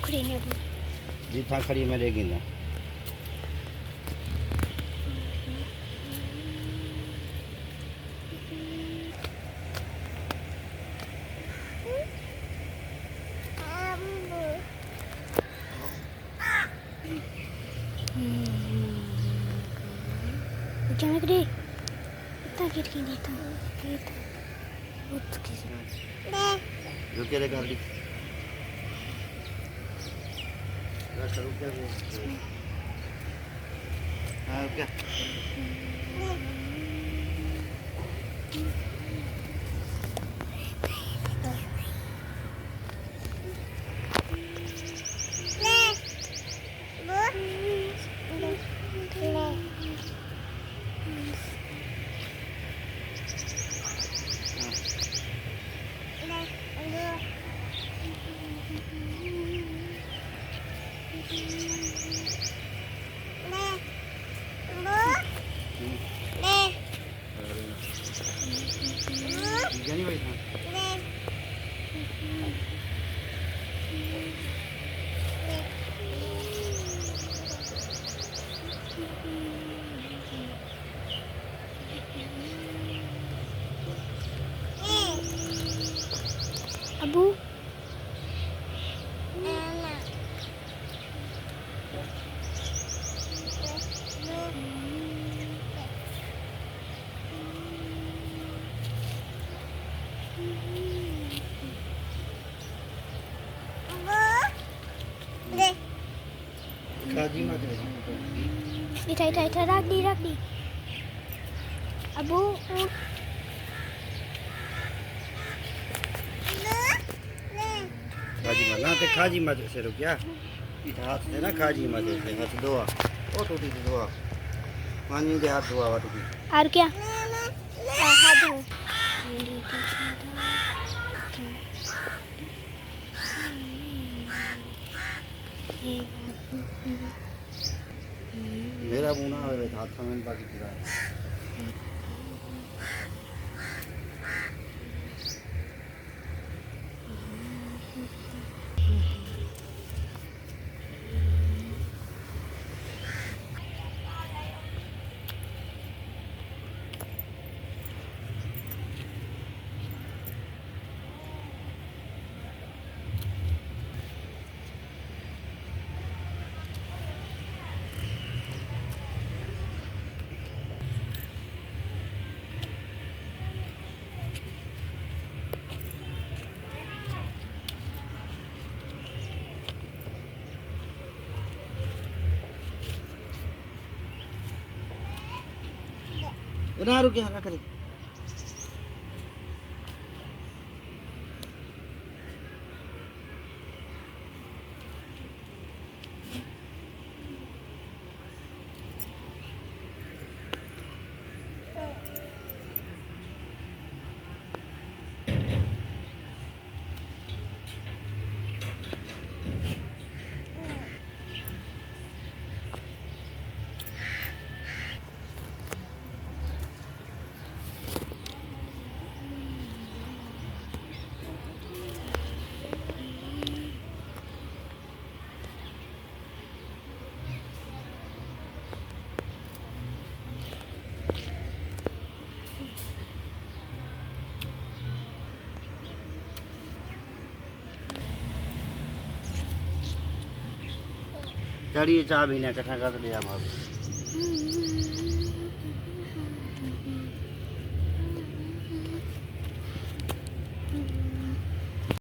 खड़ी ने अबू जिथा खड़ी मैं लेगी ना jangan gede kita gede gitu gitu buat gitu रुक के कर ली रुक के हाँ क्या जानी भाई था अबू खाजी मत इधर इधर इधर रख दी अबू खाजी मत ना ते खाजी मत से रुक क्या इधर हाथ से ना खाजी मत से हाथ धोआ ओ टूटी धोआ पानी दे हाथ धोआ टूटी और क्या हाथ धो मेरा मुंह ना आवे हाथ में बाकी पूरा ना रुक क्या रख ले चढ़िए चाह भी ना कथा कर लिया मारो